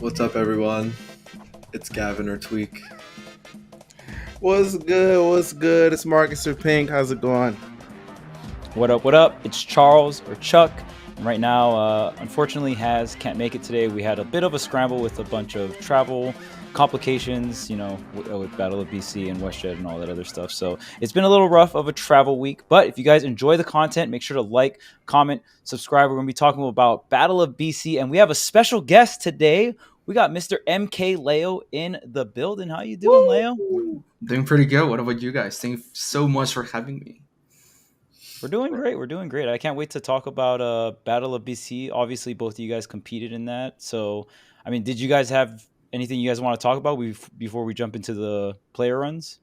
What's up, everyone? It's Gavin or Tweek. What's good? What's good? It's Marcus or Pink. How's it going? What up? What up? It's Charles or Chuck. And right now, unfortunately, can't make it today. We had a bit of a scramble with a bunch of travel complications, with Battle of BC and WestJet and all that other stuff. So it's been a little rough of a travel week. But if you guys enjoy the content, make sure to like, comment, subscribe. We're going to be talking about Battle of BC, and we have a special guest today. We got Mr. MkLeo in the building. How you doing, Leo? Doing pretty good. What about you guys? Thank you so much for having me. We're doing great. We're doing great. I can't wait to talk about Battle of BC. Obviously, both of you guys competed in that. So, did you guys have anything you guys want to talk about before we jump into the player runs?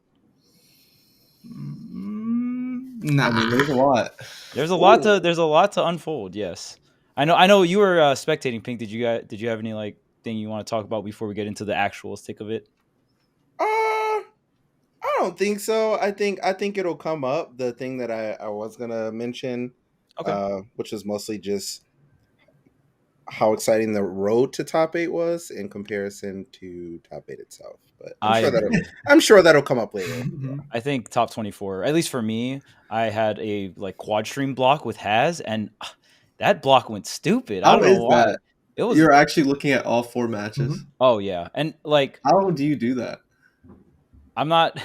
Nah. There's a lot. There's a lot to unfold. Yes, I know. You were spectating, Pink. Did you have any thing you want to talk about before we get into the actual stick of it? I don't think so. I think it'll come up. The thing that I was gonna mention, okay, which is mostly just how exciting the road to top 8 was in comparison to top 8 itself. But I'm sure that'll come up later. I think top 24, at least for me, I had a quad stream block with Haz, and that block went stupid. I don't know why. That? You're actually looking at all 4 matches. Mm-hmm. Oh yeah, and how do you do that? I'm not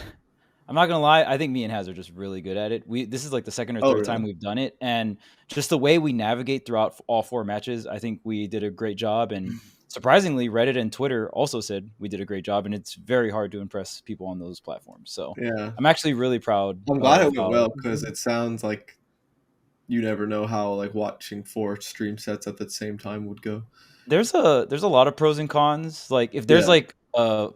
gonna lie. I think me and Haz are just really good at it. This is the second or third time we've done it, and just the way we navigate throughout all 4 matches, I think we did a great job. And surprisingly, Reddit and Twitter also said we did a great job, and it's very hard to impress people on those platforms. So yeah, I'm actually really proud. I'm glad it went well, because it sounds like you never know how watching 4 stream sets at the same time would go. There's a lot of pros and cons. If there's a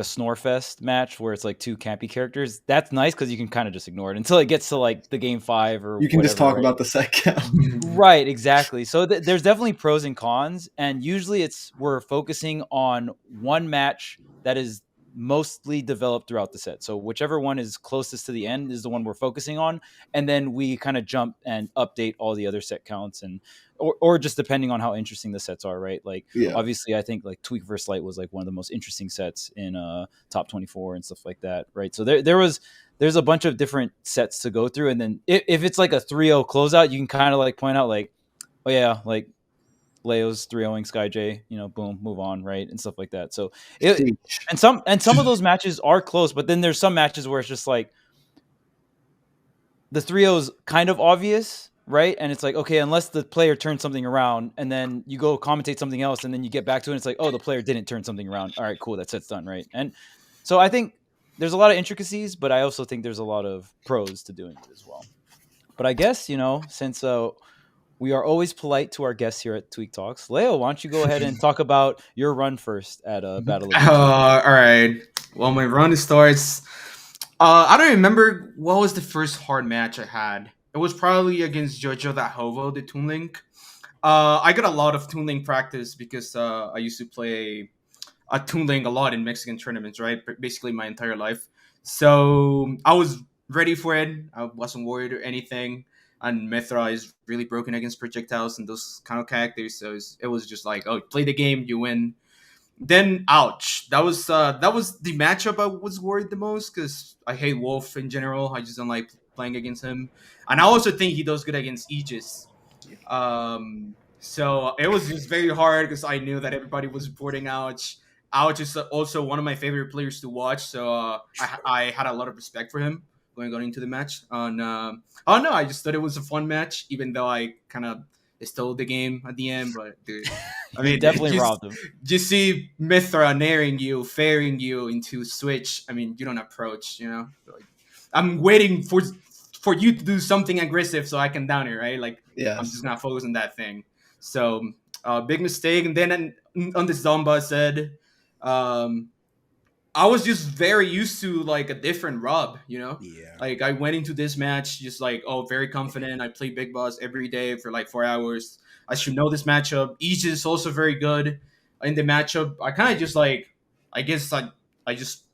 snore fest match where it's 2 campy characters, that's nice because you can kind of just ignore it until it gets to the game 5 or you can just talk about the set count. Right, exactly. So there's definitely pros and cons, and usually we're focusing on one match that is mostly developed throughout the set. So whichever one is closest to the end is the one we're focusing on, and then we kind of jump and update all the other set counts, and or just depending on how interesting the sets are, right? Obviously I think Tweek vs Light was one of the most interesting sets in top 24 and stuff like that, right? So there's a bunch of different sets to go through, and then if it's a 3-0 closeout, you can kind of point out oh yeah, Leo's 3-0ing Sky J, boom, move on, right, and stuff like that. So and some of those matches are close, but then there's some matches where it's just the 3-0's kind of obvious, right? And it's okay, unless the player turns something around, and then you go commentate something else, and then you get back to it, and it's oh, the player didn't turn something around. All right, cool, that set's done, right? And so I think there's a lot of intricacies, but I also think there's a lot of pros to doing it as well. But I guess, since we are always polite to our guests here at Tweek Talks, Leo, why don't you go ahead and talk about your run first at Battle of BC? All right. Well, my run starts. I don't remember what was the first hard match I had. It was probably against Jojo that Hovo, the Toon Link. I got a lot of Toon Link practice because I used to play a Toon Link a lot in Mexican tournaments, right? Basically my entire life. So I was ready for it. I wasn't worried or anything. And Mythra is really broken against projectiles and those kind of characters. So it was just oh, play the game, you win. Then, ouch. That was the matchup I was worried the most, because I hate Wolf in general. I just don't like playing against him. And I also think he does good against Aegis. So it was just very hard because I knew that everybody was reporting Ouch. Ouch is also one of my favorite players to watch. So I had a lot of respect for him going into the match. I don't know. I just thought it was a fun match, even though I kind of stole the game at the end. But dude, definitely robbed him. Just see Mythra naring you, fairing you into switch. You don't approach. I'm waiting for you to do something aggressive so I can down it, right? I'm just gonna focus on that thing. So big mistake. And then on the Zomba said, I was just very used to a different rub, Yeah. I went into this match just very confident. I play Big Boss every day for 4 hours. I should know this matchup. Aegis is also very good in the matchup. I kind of just I guess I just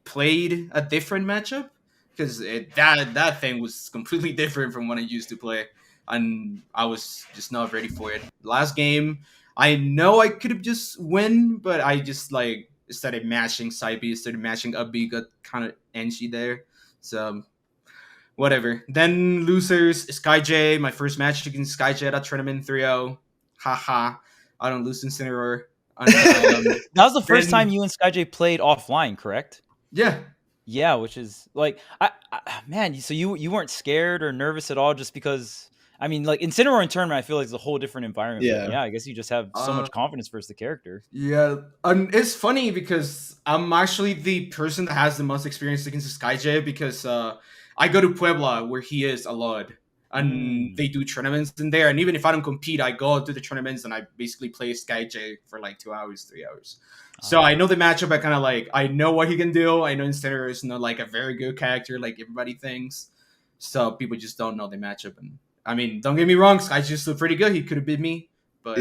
played a different matchup, because that thing was completely different from what I used to play, and I was just not ready for it. Last game, I know I could have just win, but I just like started mashing side B, started mashing up B, got kind of antsy there. So whatever. Then losers, Sky J, my first match against Sky J at a tournament 3-0. Haha. I don't lose Incineroar. And, that was the first time you and SkyJ played offline, correct? Yeah. Yeah, which is like, man, so you weren't scared or nervous at all just because, I mean, like Incineroar in tournament, I feel like it's a whole different environment. Yeah. But yeah, I guess you just have so much confidence versus the character. Yeah. And it's funny because I'm actually the person that has the most experience against Sky J because I go to Puebla where he is a lot. And they do tournaments in there. And even if I don't compete, I go to the tournaments and I basically play Sky J for like 2 hours, 3 hours. So I know the matchup. I kind of like, I know what he can do. I know Incineroar is not like a very good character like everybody thinks. So people just don't know the matchup. And I mean, don't get me wrong, Sky J is still pretty good. He could have beat me. But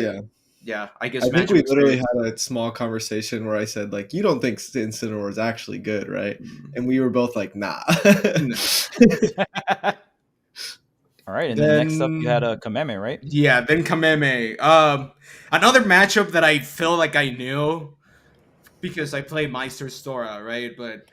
yeah, I guess I think we literally had a small conversation where I said, like, you don't think Incineroar is actually good, right? And we were both like, nah. All right, and then next up you had a Kameme, right? Yeah, then Kameme. Another matchup that I feel like I knew because I play Maister Sora, right? But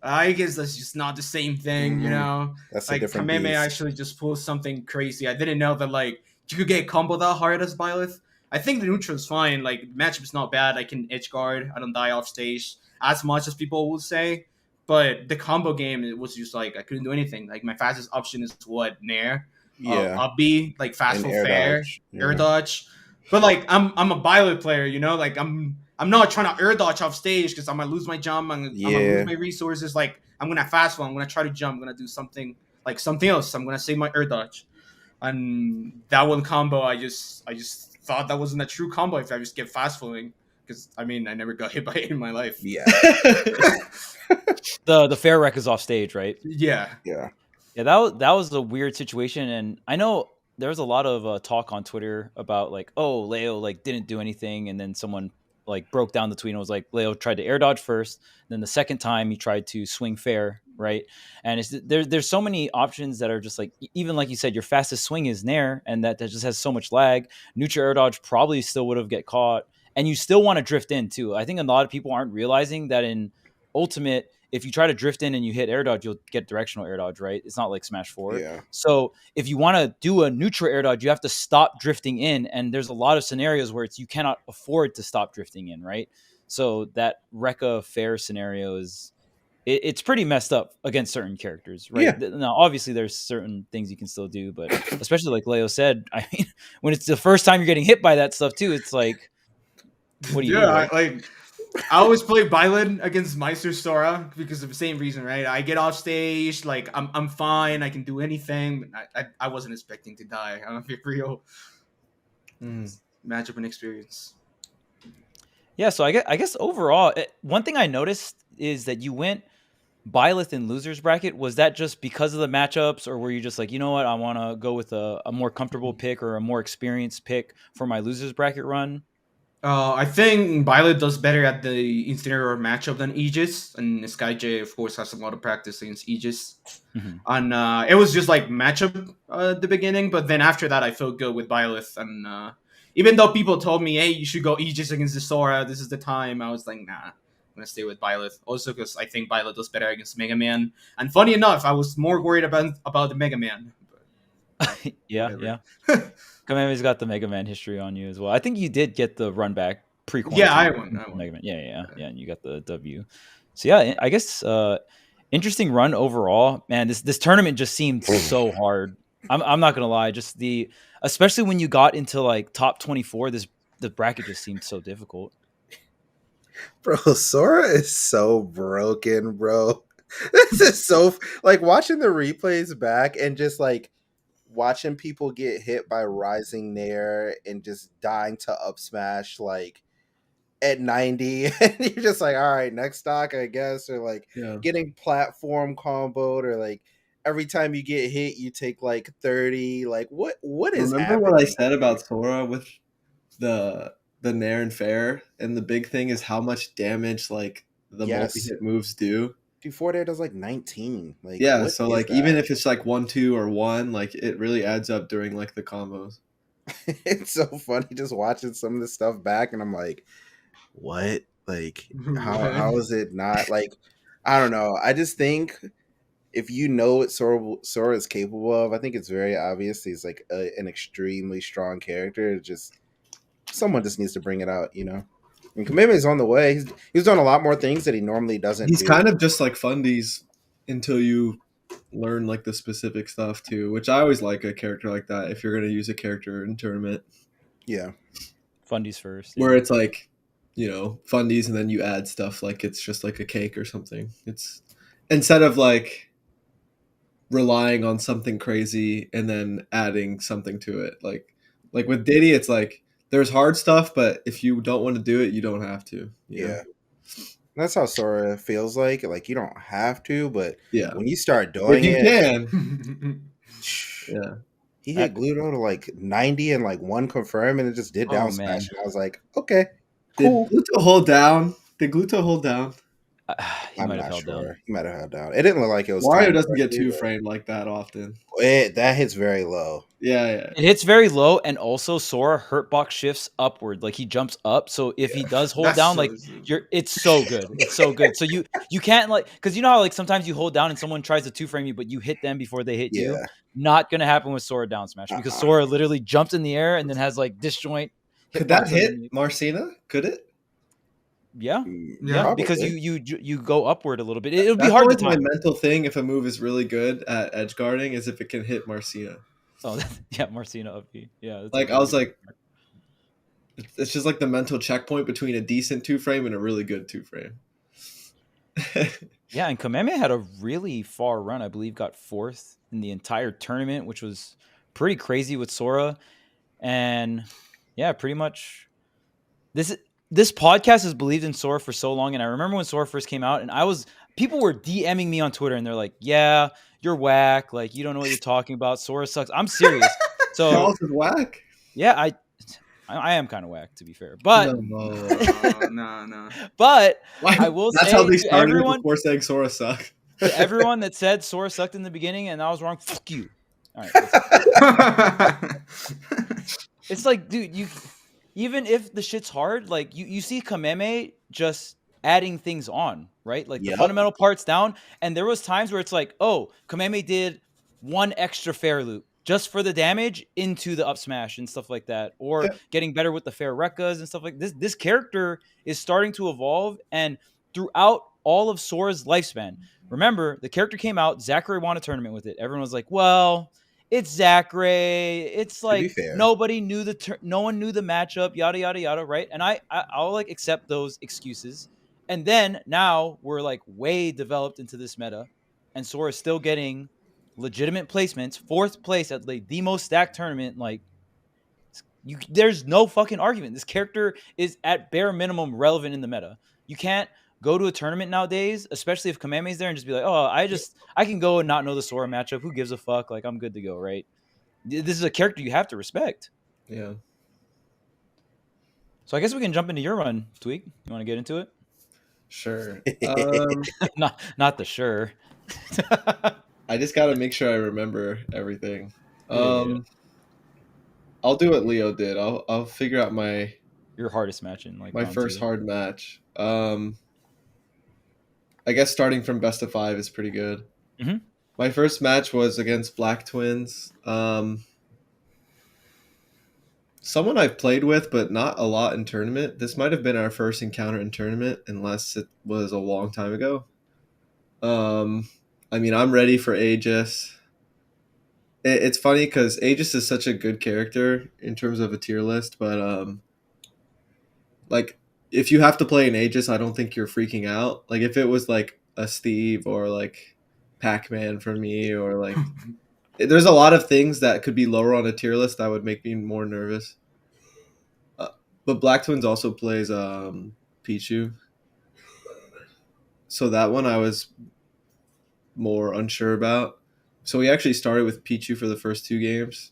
I guess that's just not the same thing, you know? That's like a different Kameme beast. actually just pulls something crazy. I didn't know that like you could get combo that hard as Byleth. I think the neutral is fine. Like matchup's not bad. I can edge guard. I don't die off stage as much as people will say. But the combo game, it was just like I couldn't do anything. Like my fastest option is what Nair, up B, like fast full fair, air dodge. But like I'm a Byleth player, you know. Like I'm not trying to air dodge off stage because I'm gonna lose my jump. I'm gonna lose my resources. Like I'm gonna fast full. I'm gonna try to jump. I'm gonna do something else. I'm gonna save my air dodge. And that one combo, I just thought that wasn't a true combo if I just get fast flowing. Because I mean, I never got hit by it in my life. Yeah. the fair wreck is off stage, right? Yeah. That was a weird situation, and I know there was a lot of talk on Twitter about like, oh, Leo like didn't do anything, and then someone like broke down the tweet and was like, Leo tried to air dodge first, then the second time he tried to swing fair, right? And there's so many options that are just like, even like you said, your fastest swing is Nair, and that just has so much lag. Neutral air dodge probably still would have get caught, and you still want to drift in too. I think a lot of people aren't realizing that in Ultimate, if you try to drift in and you hit air dodge, you'll get directional air dodge, right? It's not like Smash 4. Yeah. So if you want to do a neutral air dodge, you have to stop drifting in. And there's a lot of scenarios where you cannot afford to stop drifting in, right? So that Rekka fair scenario it's pretty messed up against certain characters, right? Yeah. Now, obviously, there's certain things you can still do, but especially like Leo said, I mean, when it's the first time you're getting hit by that stuff too, it's like, what do you do? Right? I always play Byleth against Maister Sora because of the same reason, right? I get off stage, like I'm fine, I can do anything. But I wasn't expecting to die. I'm a real matchup and experience. Yeah, so I guess overall, one thing I noticed is that you went Byleth in losers bracket. Was that just because of the matchups, or were you just like, you know what, I want to go with a more comfortable pick or a more experienced pick for my losers bracket run? I think Byleth does better at the Incineroar matchup than Aegis, and Sky J, of course, has a lot of practice against Aegis. Mm-hmm. And it was just like matchup at the beginning, but then after that, I felt good with Byleth. And even though people told me, hey, you should go Aegis against the Sora, this is the time, I was like, nah, I'm going to stay with Byleth. Also, because I think Byleth does better against Mega Man. And funny enough, I was more worried about the Mega Man. But, yeah. Kameme's got the Mega Man history on you as well. I think you did get the run back pre-quarantine. Yeah, I won. Mega Man. Yeah, and you got the W. So yeah, I guess interesting run overall. Man, this tournament just seemed so hard. I'm not gonna lie, just especially when you got into like top 24, the bracket just seemed so difficult. Bro, Sora is so broken, bro. This is so like watching the replays back and just like watching people get hit by Rising Nair and just dying to up smash like at 90 and you're just like, all right, next stock, I guess, or like getting platform comboed, or like every time you get hit you take like 30. Like what is Remember happening? What I said about Sora with the Nair and fair, and the big thing is how much damage like the multi-hit moves do. Dude, 4 there does like 19. Like, yeah, so like even if it's like 1-2 or 1, like it really adds up during like the combos. It's so funny just watching some of this stuff back, and I'm like, what? Like, how is it not like? I don't know. I just think if you know what Sora is capable of, I think it's very obvious he's like an extremely strong character. It's just someone just needs to bring it out, you know. And Kameme is on the way. He's done a lot more things that he normally doesn't He's do. kind of just like fundies until you learn like the specific stuff too, which I always like a character like that if you're going to use a character in tournament. Yeah. Fundies first. Where it's like, fundies and then you add stuff like it's just like a cake or something. It's instead of like relying on something crazy and then adding something to it. Like with Diddy, it's like there's hard stuff, but if you don't want to do it, you don't have to. Yeah. That's how Sora feels like. Like, you don't have to, but Yeah. when you start If doing you it, can. Yeah. he hit Gluto to like 90 and like one confirm, and it just did down smash. And I was like, okay, cool. Did Gluto hold down? He might have held down. He might have held down. It didn't look like it was. Mario doesn't get two framed like that often. That hits very low. Yeah. It hits very low, and also Sora hurtbox shifts upward, like he jumps up. So if he does hold down, like it's so good. It's so good. So you can't like, because you know how like sometimes you hold down and someone tries to two frame you, but you hit them before they hit you. Not gonna happen with Sora down smash because Sora literally jumped in the air and then has like disjoint. Could that hit Marcina? Could it? Yeah, probably. because you go upward a little bit. It would be hard to time. My mental thing, if a move is really good at edge guarding, is if it can hit Marcina. Oh yeah, Marcina up B. Yeah, like I was like, it's just like the mental checkpoint between a decent two frame and a really good two frame. Yeah, and Kameme had a really far run. I believe got 4th in the entire tournament, which was pretty crazy with Sora. And yeah, pretty much this podcast has believed in Sora for so long. And I remember when Sora first came out, and people were DMing me on Twitter, and they're like, "Yeah, you're whack. Like, you don't know what you're talking about. Sora sucks." I'm serious. So Charles is whack. Yeah, I am kind of whack, to be fair, but no. But I will That's say how they to started everyone, before saying Sora sucked. to everyone that said Sora sucked in the beginning and I was wrong, fuck you. All right. It's like, dude, even if the shit's hard, like you see Kameme just adding things on, right? Like the fundamental parts down. And there was times where it's like, oh, Kameme did one extra fair loop just for the damage into the up smash and stuff like that, or getting better with the fair rekkas and stuff like this. This character is starting to evolve, and throughout all of Sora's lifespan, remember the character came out, Zachary won a tournament with it. Everyone was like, well, it's Zachary. It's like nobody knew no one knew the matchup, yada yada yada, right? And I'll like accept those excuses. And then now we're like way developed into this meta, and Sora's still getting legitimate placements, 4th place at like the most stacked tournament. Like, there's no fucking argument. This character is at bare minimum relevant in the meta. You can't go to a tournament nowadays, especially if Kameme's there, and just be like, oh, I can go and not know the Sora matchup. Who gives a fuck? Like, I'm good to go, right? This is a character you have to respect. Yeah. So I guess we can jump into your run, Tweek. You want to get into it? Sure. Not the sure. I just got to make sure I remember everything. I'll do what Leo did. I'll figure out your hardest match in like my first hard match. I guess starting from best of 5 is pretty good. Mm-hmm. My first match was against Black Twins. Someone I've played with, but not a lot in tournament. This might have been our first encounter in tournament, unless it was a long time ago. I mean, I'm ready for Aegis. It's funny because Aegis is such a good character in terms of a tier list, but like if you have to play an Aegis, I don't think you're freaking out. Like if it was like a Steve or like Pac-Man for me, or like there's a lot of things that could be lower on a tier list that would make me more nervous. But Black Twins also plays Pichu, so that one I was more unsure about. So we actually started with Pichu for the first 2 games.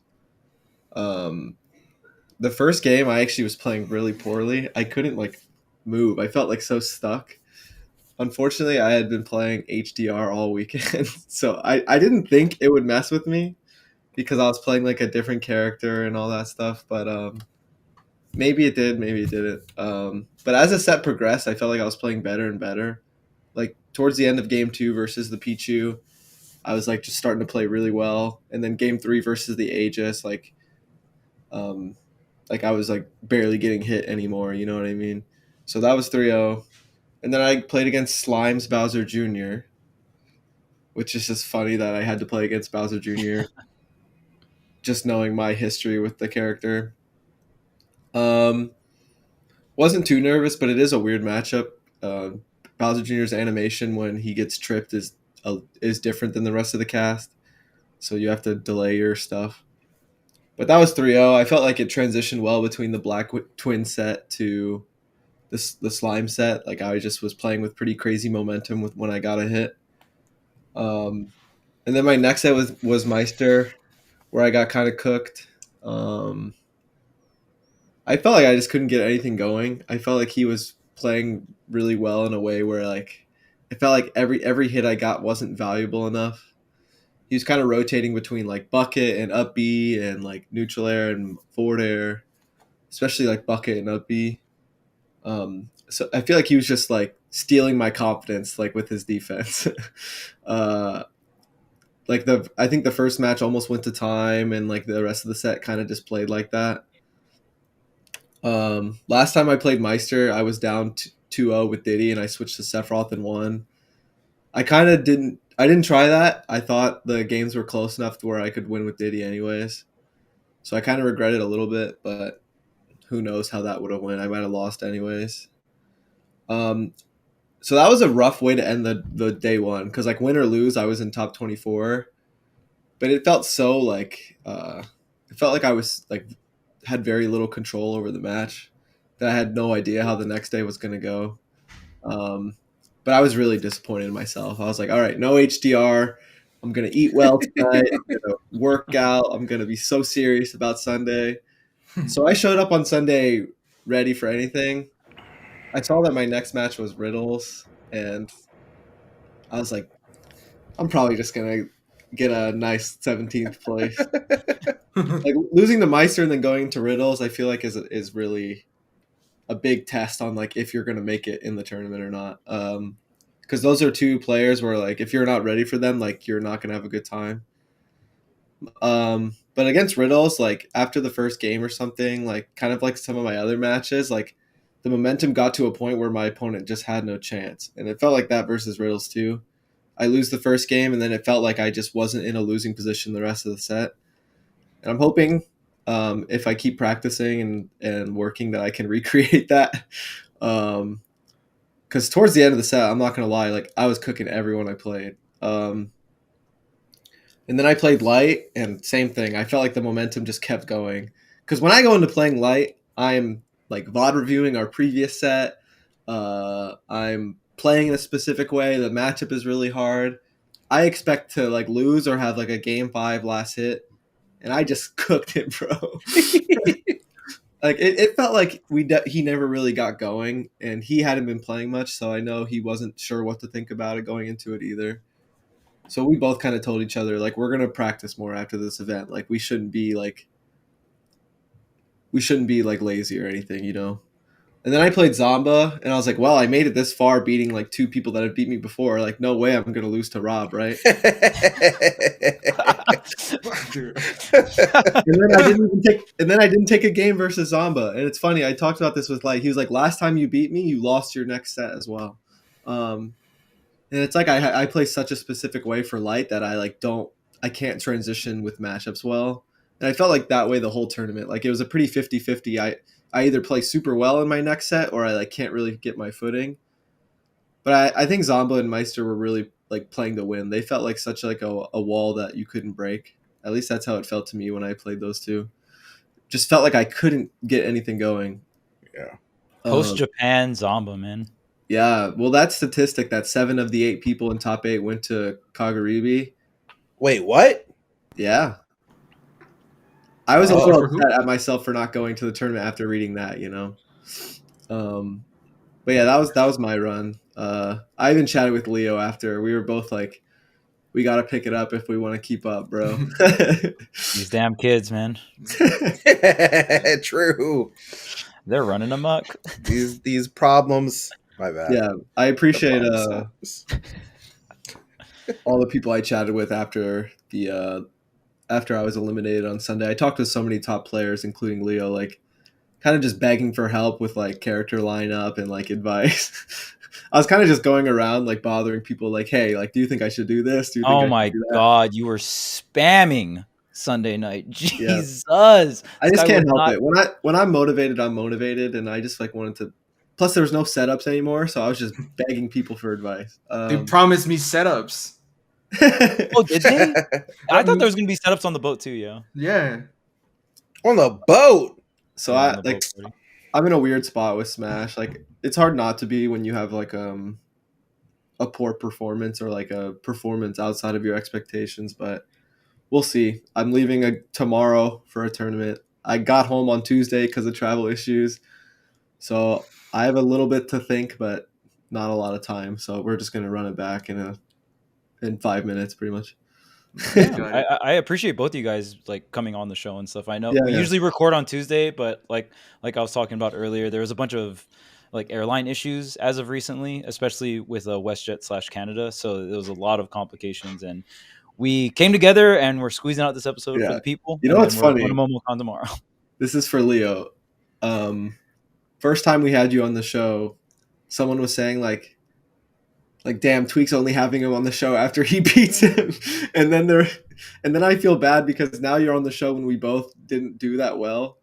The first game I actually was playing really poorly. I couldn't like move. I felt like so stuck. Unfortunately, I had been playing HDR all weekend, so I didn't think it would mess with me because I was playing like a different character and all that stuff. But maybe it did, maybe it didn't. But as the set progressed, I felt like I was playing better and better. Like towards the end of game 2 versus the Pichu, I was like just starting to play really well. And then game 3 versus the Aegis, like I was like barely getting hit anymore. You know what I mean? So that was 3-0. And then I played against Slime's Bowser Jr., which is just funny that I had to play against Bowser Jr. just knowing my history with the character. Wasn't too nervous, but it is a weird matchup. Bowser Jr.'s animation when he gets tripped is different than the rest of the cast, so you have to delay your stuff. But that was 3-0. I felt like it transitioned well between the Black Twin set to the Slime set. Like I just was playing with pretty crazy momentum with when I got a hit. And then my next set was Meister, where I got kind of cooked. I felt like I just couldn't get anything going. I felt like he was playing really well in a way where like I felt like every hit I got wasn't valuable enough. He was kind of rotating between like bucket and up B and like neutral air and forward air, especially like bucket and up B. So I feel like he was just like stealing my confidence like with his defense. I think the first match almost went to time, and like the rest of the set kind of just played like that. Last time I played Meister, I was down 2-0 with Diddy, and I switched to Sephiroth and won. I didn't try that. I thought the games were close enough to where I could win with Diddy anyways. So I kind of regret it a little bit, but who knows how that would have went. I might have lost anyways. So that was a rough way to end the day one, because like win or lose, I was in top 24. But it felt so like it felt like I was like had very little control over the match, that I had no idea how the next day was going to go. But I was really disappointed in myself. I was like, all right, no HDR. I'm going to eat well tonight. I'm going to work out. I'm going to be so serious about Sunday. So I showed up on Sunday ready for anything. I saw that my next match was Riddles, and I was like, I'm probably just going to get a nice 17th place. Like losing to Meister and then going to Riddles, I feel like is really a big test on like if you're going to make it in the tournament or not. Because those are two players where like if you're not ready for them, like you're not going to have a good time. But against Riddles, like after the first game or something, like kind of like some of my other matches, like the momentum got to a point where my opponent just had no chance, and it felt like that versus Riddles too. I lose the first game, and then it felt like I just wasn't in a losing position the rest of the set. And I'm hoping if I keep practicing and working that I can recreate that. Because towards the end of the set, I'm not going to lie, like I was cooking everyone I played. And then I played light, and same thing. I felt like the momentum just kept going. Because when I go into playing light, I'm like VOD reviewing our previous set. I'm playing in a specific way. The matchup is really hard. I expect to like lose or have like a game 5 last hit, and I just cooked him, bro. Like it felt like he never really got going, and he hadn't been playing much, so I know he wasn't sure what to think about it going into it either. So we both kind of told each other like we're gonna practice more after this event. Like we shouldn't be like lazy or anything, you know. And then I played Zomba, and I was like, well, I made it this far beating like 2 people that had beat me before. Like, no way I'm going to lose to Rob, right? And then I didn't take a game versus Zomba. And it's funny, I talked about this with Light. He was like, last time you beat me, you lost your next set as well. And it's like I play such a specific way for Light that I can't transition with matchups well. And I felt like that way the whole tournament. Like it was a pretty 50-50. I either play super well in my next set or I like can't really get my footing. But I think Zomba and Meister were really like playing to win. They felt like such like a wall that you couldn't break. At least that's how it felt to me when I played those two. Just felt like I couldn't get anything going. Yeah. Post Japan Zomba, man. Yeah. Well, that statistic that 7 of the 8 people in top 8 went to Kaguribi. Wait, what? Yeah. I was a little upset at myself for not going to the tournament after reading that, you know. But yeah, that was my run. I even chatted with Leo after. We were both like, we got to pick it up if we want to keep up, bro. These damn kids, man. True. They're running amok. These problems. My bad. Yeah, I appreciate The problems. all the people I chatted with after after I was eliminated on Sunday. I talked to so many top players, including Leo, like kind of just begging for help with like character lineup and like advice. I was kind of just going around like bothering people, like, hey, like, do you think I should do this? Do you think I Oh should my do that? god, you were spamming Sunday night. Jesus. I just This guy can't was help not- it. When I'm motivated, and I just like wanted to. Plus, there was no setups anymore, so I was just begging people for advice. They promised me setups. Oh, did they? I thought there was gonna be setups on the boat too, yeah. Yeah. On the boat. So Yeah, I on the like boat party. I'm in a weird spot with Smash. Like it's hard not to be when you have like a poor performance or like a performance outside of your expectations, but we'll see. I'm leaving tomorrow for a tournament. I got home on Tuesday because of travel issues. So I have a little bit to think, but not a lot of time. So we're just gonna run it back in 5 minutes, pretty much. Got it. I appreciate both of you guys like coming on the show and stuff. I know Yeah, we yeah. usually record on Tuesday, but like I was talking about earlier, there was a bunch of like airline issues as of recently, especially with WestJet / Canada. So there was a lot of complications, and we came together and we're squeezing out this episode Yeah. for the people. You know and what's then we're funny? going to Momocon tomorrow. This is for Leo. First time we had you on the show, someone was saying like damn, Tweek's only having him on the show after he beats him. and then I feel bad because now you're on the show when we both didn't do that well.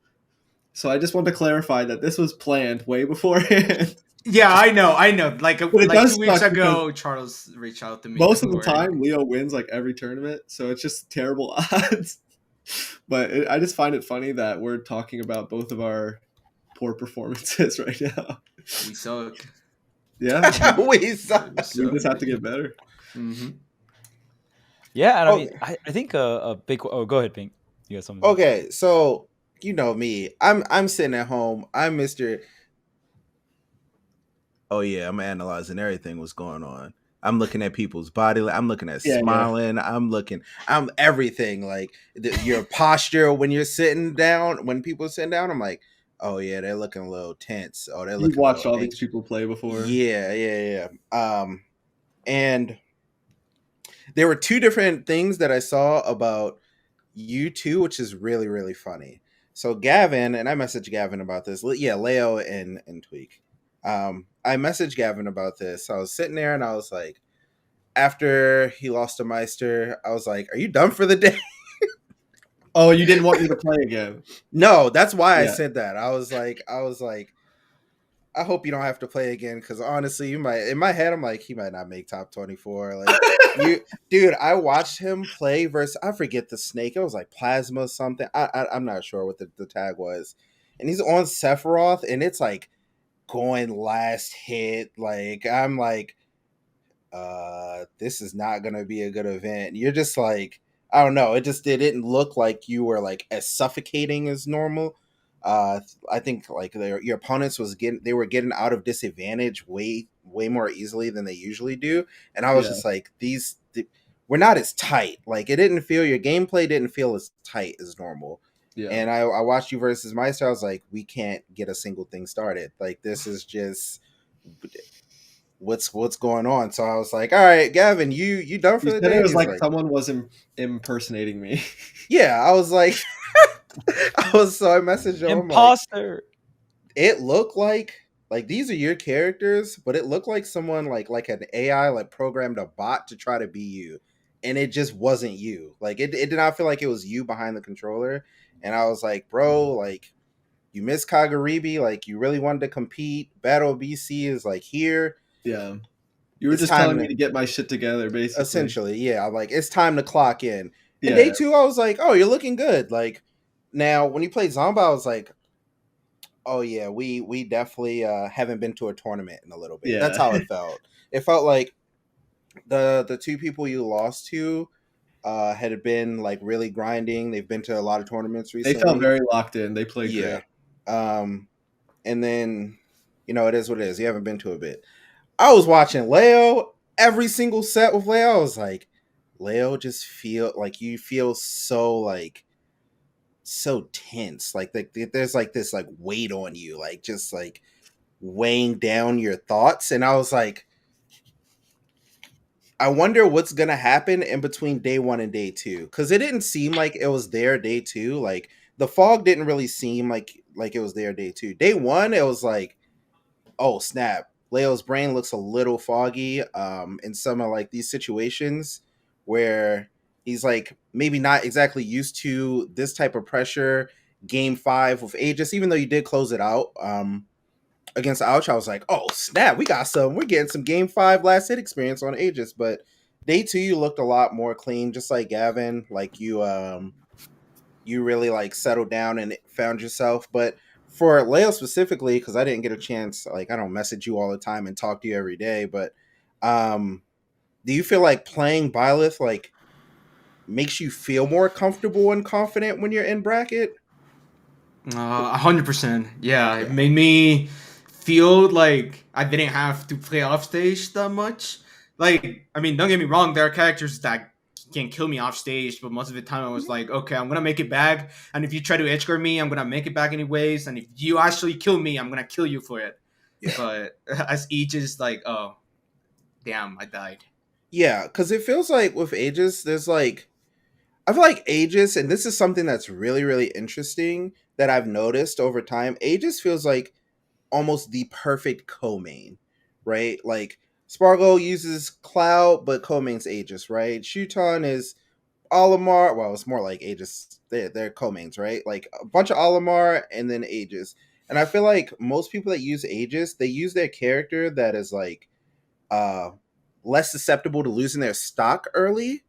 So I just want to clarify that this was planned way beforehand. Yeah, I know. Like it 2 does weeks suck ago, Charles reached out to me. Most of the before. time, Leo wins like every tournament, so it's just terrible odds. But I just find it funny that we're talking about both of our poor performances right now. We suck. Yeah, We suck. we just have to get better. Mm-hmm. Yeah, and Oh. I mean, I think a big. Oh, go ahead, Pink. You got something? Okay, so you know me. I'm sitting at home. I'm Mr. Oh yeah, I'm analyzing everything what's going on. I'm looking at people's body. I'm looking at Yeah, smiling. I'm everything. Like your posture when you're sitting down. When people are sitting down, I'm like, oh yeah, they're looking a little tense. Oh, they're looking. You've watched a little all these anxious. people play before. Yeah. And there were two different things that I saw about you two, which is really, really funny. So Gavin, and I messaged Gavin about this. Yeah, Leo and Tweek. I messaged Gavin about this. I was sitting there and I was like, after he lost to Meister, I was like, are you done for the day? Oh, you didn't want me to play again. No, that's why I Yeah. said that. I was like, I hope you don't have to play again, because honestly, you might. In my head, I'm like, he might not make top 24. Like, dude, I watched him play versus, I forget the snake. It was like Plasma or something. I'm not sure what the tag was, and he's on Sephiroth, and it's like going last hit. Like, I'm like, this is not gonna be a good event. You're just like, I don't know. It didn't look like you were like as suffocating as normal. I think like your opponents they were getting out of disadvantage way more easily than they usually do, and I was just like, we're not as tight. Like, your gameplay didn't feel as tight as normal. Yeah. And I watched you versus Meister. I was like, we can't get a single thing started. Like, this is just what's going on. So I was like, all right, Gavin, you done for You the said day? it was He's like someone was impersonating me. yeah. I was like, I messaged him. Imposter. It looked like these are your characters, but it looked like someone like an AI like programmed a bot to try to be you, and it just wasn't you. Like, it did not feel like it was you behind the controller. And I was like, bro, like, you missed Kagaribi, like, you really wanted to compete. Battle BC is like here. Yeah. You were It's just time telling me to get my shit together, basically. Essentially, yeah. I'm like, it's time to clock in. Yeah. And day 2, I was like, oh, you're looking good. Like, now when you played Zomba, I was like, oh yeah, we definitely haven't been to a tournament in a little bit. Yeah. That's how it felt. It felt like the two people you lost to had been like really grinding. They've been to a lot of tournaments recently. They felt very locked in. They played great. And then, it is what it is. You haven't been to a bit. I was watching Leo every single set with Leo. I was like, Leo just feel like you feel so like so tense. Like there's like this like weight on you, like just like weighing down your thoughts. And I was like, I wonder what's gonna happen in between day one and day two. Cause it didn't seem like it was there day two. Like the fog didn't really seem like it was there day two. Day one, it was like, oh snap, Leo's brain looks a little foggy in some of like these situations where he's like maybe not exactly used to this type of pressure. Game five with Aegis, even though you did close it out against Ouch, I was like, oh snap, we're getting some game five last hit experience on Aegis. But day two you looked a lot more clean, just like Gavin, like you really like settled down and found yourself. But for Leo specifically, because I didn't get a chance, like I don't message you all the time and talk to you every day, but um do you feel like playing Byleth like makes you feel more comfortable and confident when you're in bracket? 100%. Yeah, it Yeah. made me feel like I didn't have to play off stage that much. Like, I mean, don't get me wrong, there are characters that can kill me off stage, but most of the time I was like, okay, I'm gonna make it back, and if you try to edgeguard me, I'm gonna make it back anyways, and if you actually kill me, I'm gonna kill you for it. Yeah. But as each is like, oh, damn, I died. Yeah, because it feels like with Aegis, there's like I feel like Aegis, and this is something that's really, really interesting that I've noticed over time. Aegis feels like almost the perfect co-main, right? Like Spargo uses Cloud, but co-mains Aegis, right? Shuton is Olimar. Well, it's more like Aegis. They're co-mains, right? Like a bunch of Olimar and then Aegis. And I feel like most people that use Aegis, they use their character that is like uh less susceptible to losing their stock early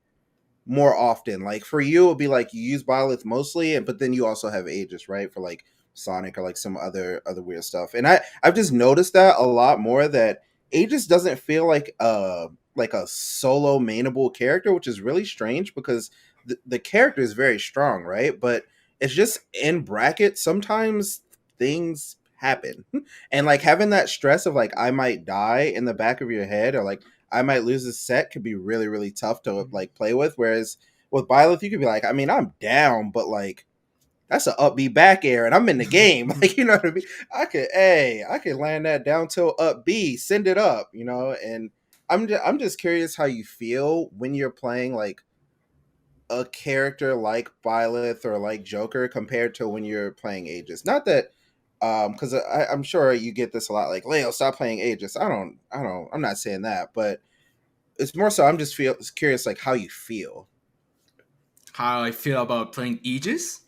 more often. Like for you, it'll be like you use Byleth mostly, and but then you also have Aegis, right? For like Sonic or like some other weird stuff. And I've just noticed that a lot more that Aegis doesn't feel like a solo mainable character, which is really strange because the character is very strong, right? But it's just in bracket, sometimes things happen. And like having that stress of like I might die in the back of your head or like I might lose a set could be really, really tough to like play with. Whereas with Byleth, you could be like, I mean, I'm down, but like that's an upbeat back air and I'm in the game. Like, you know what I mean? I could land that down till up B, send it up, you know, and I'm just curious how you feel when you're playing like a character like Byleth or like Joker compared to when you're playing Aegis. Not that because I'm sure you get this a lot like Leo, stop playing Aegis. I'm not saying that, but it's more so I'm just curious like how you feel. How I feel about playing Aegis?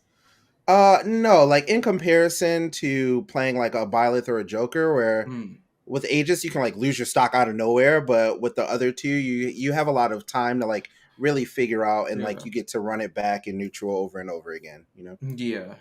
No, like in comparison to playing like a Byleth or a Joker, where Hmm. with Aegis you can like lose your stock out of nowhere, but with the other two, you have a lot of time to like really figure out and like Yeah. you get to run it back in neutral over and over again. You know? Yeah.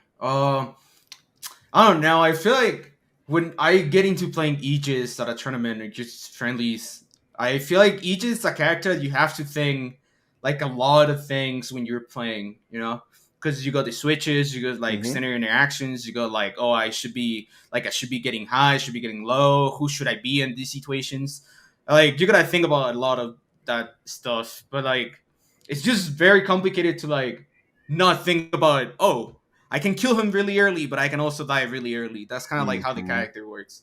I don't know. I feel like when I get into playing Aegis at a tournament or just friendlies, I feel like Aegis is a character you have to think like a lot of things when you're playing, you know? Because you got the switches, you got like Mm-hmm. center interactions, you got like, oh, I should be getting high, I should be getting low, who should I be in these situations? Like, you gotta think about a lot of that stuff, but like, it's just very complicated to like not think about, oh, I can kill him really early, but I can also die really early. That's kind of like how the Mm-hmm. character works.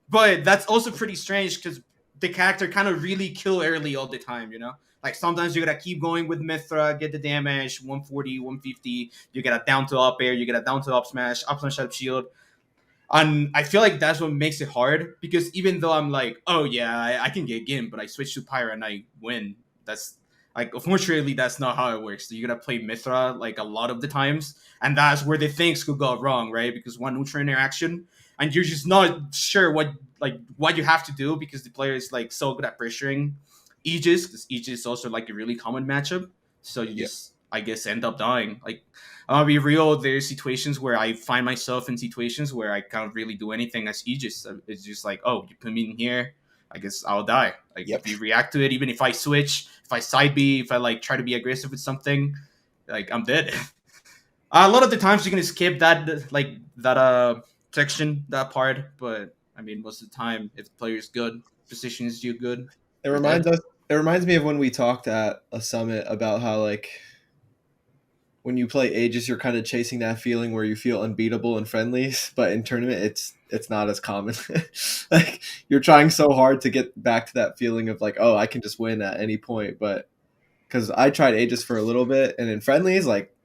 But that's also pretty strange because the character kind of really kill early all the time, you know? Like sometimes you gotta keep going with Mythra, get the damage, 140, 150, you get a down to up air, you get a down to up smash up shield. And I feel like that's what makes it hard because even though I'm like, oh yeah, I can get Gim, but I switch to Pyra and I win. That's like, unfortunately, that's not how it works. So you gotta play Mythra like a lot of the times, and that's where the things could go wrong, right? Because one neutral interaction, and you're just not sure what you have to do because the player is like so good at pressuring Aegis, because Aegis is also like a really common matchup. So you Yeah. just, I guess, end up dying. Like, I'll be real. There's situations where I find myself in situations where I can't really do anything as Aegis. It's just like, oh, you put me in here, I guess I'll die. Like Yep. if you react to it, even if I switch, if I side B, if I like try to be aggressive with something, like I'm dead. A lot of the times you're gonna skip that section, that part. But I mean, most of the time, if the player's good, positions you good, It you're reminds dead. us. It reminds me of when we talked at a summit about how like when you play Aegis, you're kind of chasing that feeling where you feel unbeatable in friendlies, but in tournament, it's not as common. Like you're trying so hard to get back to that feeling of like, oh, I can just win at any point. But because I tried Aegis for a little bit, and in friendlies, like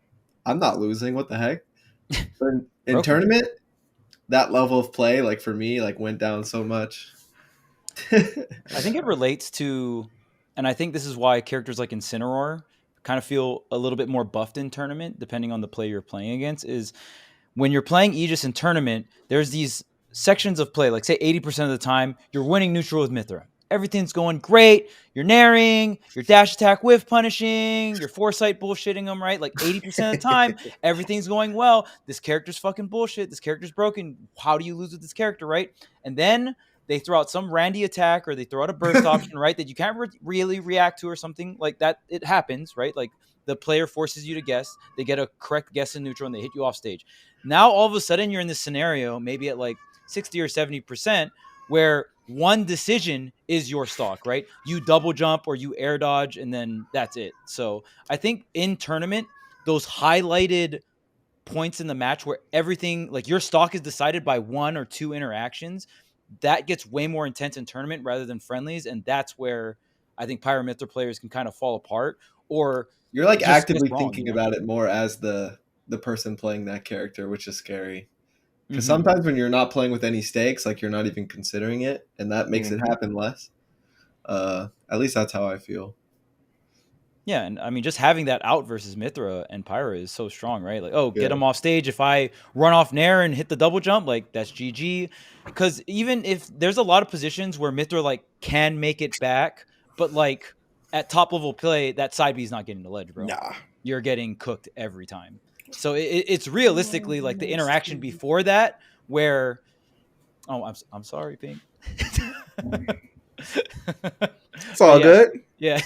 I'm not losing. What the heck? But in tournament, that level of play, like for me, like went down so much. I think it relates to, and I think this is why characters like Incineroar kind of feel a little bit more buffed in tournament, depending on the player you're playing against, is when you're playing Aegis in tournament, there's these sections of play, like say 80% of the time, you're winning neutral with Mythra. Everything's going great. You're naring, your dash attack whiff punishing, your foresight bullshitting them, right? Like 80% of the time, everything's going well. This character's fucking bullshit. This character's broken. How do you lose with this character, right? And then they throw out some randy attack or they throw out a burst option, right? That you can't really react to or something like that. It happens, right? Like the player forces you to guess. They get a correct guess in neutral and they hit you off stage. Now, all of a sudden, you're in this scenario, maybe at like 60 or 70%, where one decision is your stock, right? You double jump or you air dodge, and then that's it. So I think in tournament, those highlighted points in the match where everything, like your stock is decided by one or two interactions, that gets way more intense in tournament rather than friendlies. And that's where I think Pyra Mythra players can kind of fall apart. Or you're like just actively wrong, thinking you know? about it more as the person playing that character, which is scary. Because sometimes when you're not playing with any stakes, like you're not even considering it, and that makes it happen less. At least that's how I feel. Yeah, and I mean, just having that out versus Mythra and Pyra is so strong, right? Like, oh, get them off stage. If I run off Nair and hit the double jump, like that's GG. Because even if there's a lot of positions where Mythra like can make it back, but like at top level play, that side B is not getting the ledge, bro. Nah. You're getting cooked every time. So it's realistically like the interaction before that where, oh, I'm sorry, Pink. It's all good. Yeah.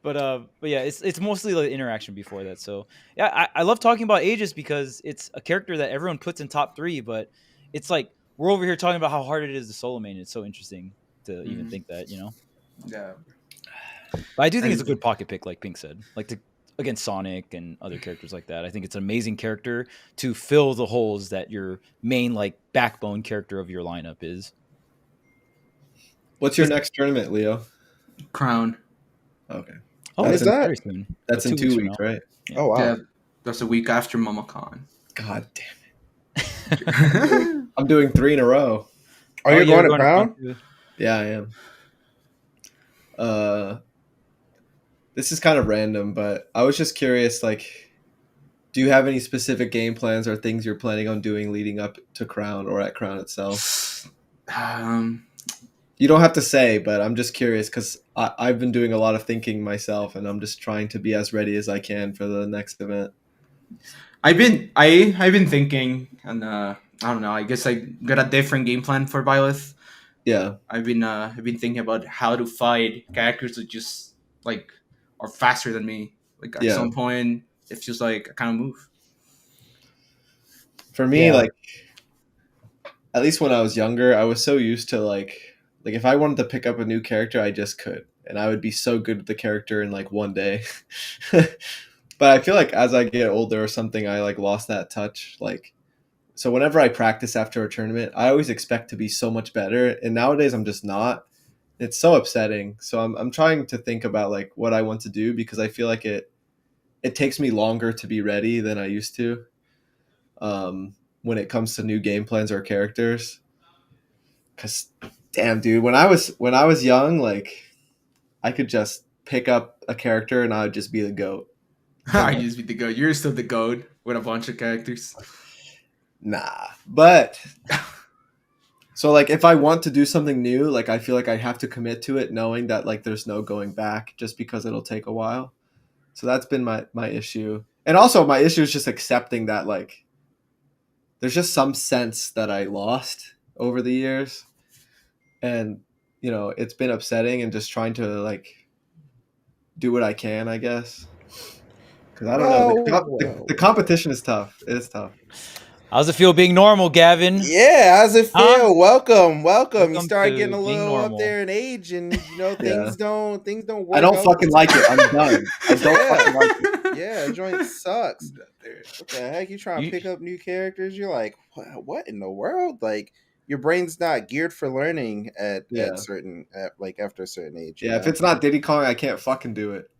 But yeah, it's mostly the interaction before that. So yeah, I love talking about Aegis because it's a character that everyone puts in top 3, but it's like we're over here talking about how hard it is to solo main. It's so interesting to even think that, you know. Yeah. But I do think it's a good pocket pick, like Pink said, like against Sonic and other characters like that. I think it's an amazing character to fill the holes that your main like backbone character of your lineup is. What's your next tournament, Leo? Crown. Okay. Oh, What is that? very soon. That's in 2 weeks, right? Yeah. Oh wow. Yeah, that's a week after Momocon. God damn it. I'm doing 3 in a row. Are you going to Crown? Yeah, I am. This is kind of random, but I was just curious, like, do you have any specific game plans or things you're planning on doing leading up to Crown or at Crown itself? You don't have to say, but I'm just curious because I've been doing a lot of thinking myself, and I'm just trying to be as ready as I can for the next event. I've been thinking, and I don't know. I guess I got a different game plan for Byleth. Yeah, I've been thinking about how to fight characters that just like are faster than me. Like at some point, it feels like I kind of move. For me, like at least when I was younger, I was so used to like if I wanted to pick up a new character, I just could, and I would be so good with the character in like one day. But I feel like as I get older or something, I like lost that touch. Like, so whenever I practice after a tournament, I always expect to be so much better, and nowadays I'm just not. It's so upsetting. So I'm trying to think about like what I want to do because I feel like it takes me longer to be ready than I used to. When it comes to new game plans or characters, because damn, dude, when I was young, like I could just pick up a character and I would just be the GOAT. I used to be the GOAT. You're still the GOAT with a bunch of characters. Nah, but so like if I want to do something new, like I feel like I have to commit to it, knowing that like there's no going back, just because it'll take a while. So that's been my issue, and also my issue is just accepting that like there's just some sense that I lost over the years, and you know it's been upsetting, and just trying to like do what I can, I guess. Because I don't know, the competition is tough. It is tough. How's it feel being normal, Gavin? Yeah, how's it feel? Huh? Welcome. You Welcome start to getting a being little up normal. there in age, and things don't work. I don't out fucking the like it. I'm done. I don't Yeah. fucking like it. Yeah, joint sucks. What the heck? You trying to pick up new characters? You're like, what in the world? Like, your brain's not geared for learning at after a certain age. Yeah, if it's not Diddy Kong, I can't fucking do it.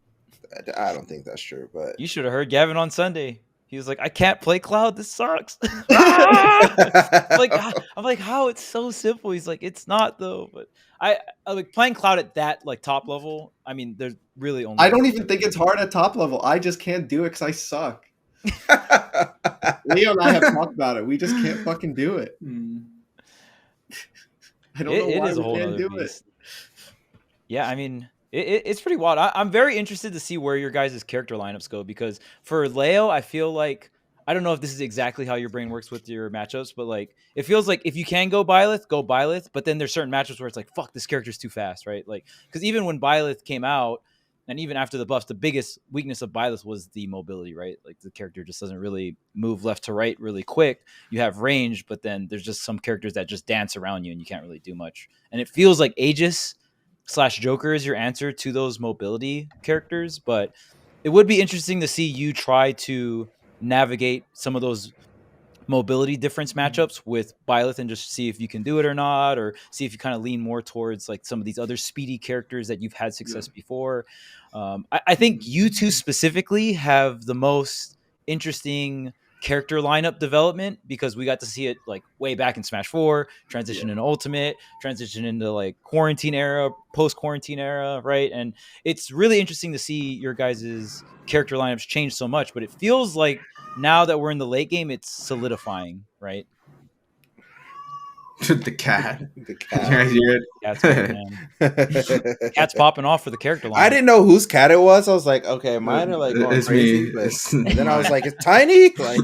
I don't think that's true, but You should have heard Gavin on Sunday. He was like, I can't play Cloud. This sucks. I'm like, how? It's so simple. He's like, it's not though. But I like playing Cloud at that like top level. I mean, there's really only. I don't even think it's hard at top level. I just can't do it because I suck. Leo and I have talked about it. We just can't fucking do it. I don't know why it is a we whole can't other do beast. Yeah, I mean, it's pretty wild. I'm very interested to see where your guys' character lineups go, because for Leo, I feel like, I don't know if this is exactly how your brain works with your matchups, but like it feels like if you can go Byleth, but then there's certain matchups where it's like, fuck, this character's too fast, right? Like, because even when Byleth came out, and even after the buffs, the biggest weakness of Byleth was the mobility, right? Like the character just doesn't really move left to right really quick. You have range, but then there's just some characters that just dance around you and you can't really do much. And it feels like Aegis / Joker is your answer to those mobility characters, but it would be interesting to see you try to navigate some of those mobility difference matchups with Byleth and just see if you can do it or not, or see if you kind of lean more towards like some of these other speedy characters that you've had success before. I think you two specifically have the most interesting character lineup development, because we got to see it like way back in Smash 4, transition into Ultimate, transition into like quarantine era, post-quarantine era, right? And it's really interesting to see your guys' character lineups change so much, but it feels like now that we're in the late game, it's solidifying, right? The cat. The Yeah, cat. Cat's going, man. Cat's popping off for the character line. I didn't know whose cat it was. I was like, okay, mine are like going It's crazy. me. But It's and then I was like, it's tiny. Like,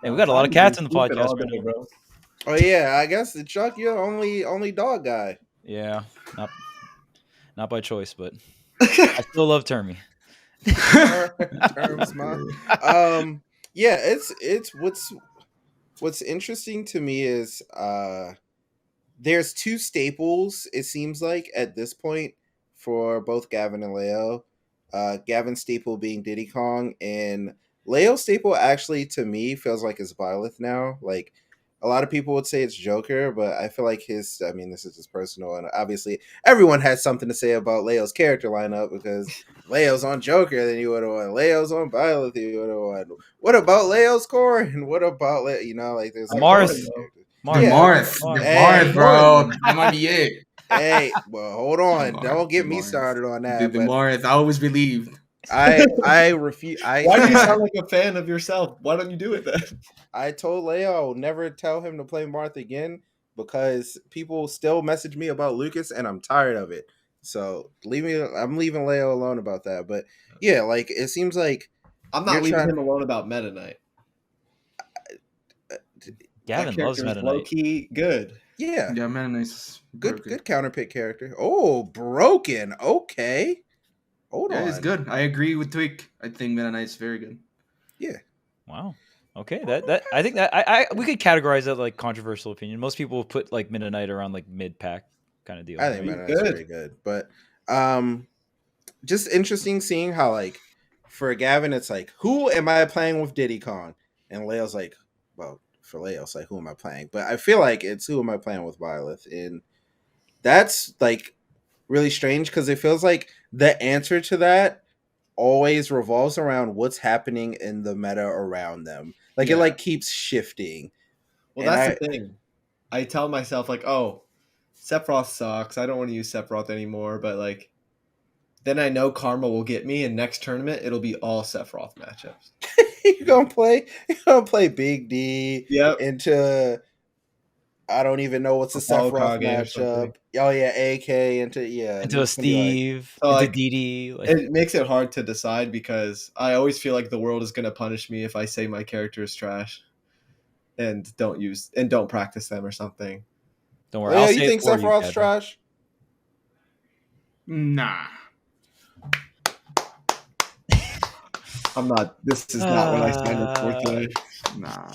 Hey, we got a lot of cats in the Keep it podcast all right day, now. bro. oh yeah, I guess Chuck, you're the only dog guy. Yeah, not by choice, but I still love Termy. Terms, man. Yeah, it's what's interesting to me is there's two staples, it seems like, at this point for both Gavin and Leo. Gavin's staple being Diddy Kong, and Leo's staple actually to me feels like it's Byleth now. Like, a lot of people would say it's Joker, but I feel like this is just personal, and obviously everyone has something to say about Leo's character lineup, because Leo's on Joker, then you would have won. Leo's on Byleth, you would have won. What about Leo's core? And what about like there's like Marth. Marth, bro. That might be it. Hey, well, hold on. Marth, Don't get me Marth. started on that. The but Marth, I always believed. I refuse. Why do you sound like a fan of yourself? Why don't you do it then? I told Leo I will never tell him to play Marth again, because people still message me about Lucas, and I'm tired of it. So I'm leaving Leo alone about that. But yeah, like it seems like I'm not leaving him alone about Meta Knight. Gavin loves Meta Low Knight. key good. Yeah, Meta Knight's good counter pick character. Oh, broken. Okay, hold on. Yeah, it's good. I agree with Tweek. I think Meta Knight's very good. Yeah. Wow. Okay, that I think that we could categorize that like controversial opinion. Most people will put like Meta Knight around like mid pack kind of deal. I think Meta Knight's very good, but just interesting seeing how like for Gavin it's like, who am I playing with Diddy Kong? And Leo's like, well, for Leo, it's like, who am I playing? But I feel like it's who am I playing with Byleth, and that's like really strange, because it feels like the answer to that always revolves around what's happening in the meta around them. Like it like keeps shifting. Well, that's the thing. I tell myself like, oh, Sephiroth sucks. I don't want to use Sephiroth anymore. But like, then I know karma will get me, and next tournament it'll be all Sephiroth matchups. You're gonna play Big D into I don't even know what's a Sephiroth matchup. Oh yeah, AK into a Steve, like, into DD. Like, it makes it hard to decide, because I always feel like the world is gonna punish me if I say my character is trash and don't practice them or something. Don't worry. Yeah, you think Sephiroth's trash? Nah. I'm not. This is not what I signed up for today. Nah.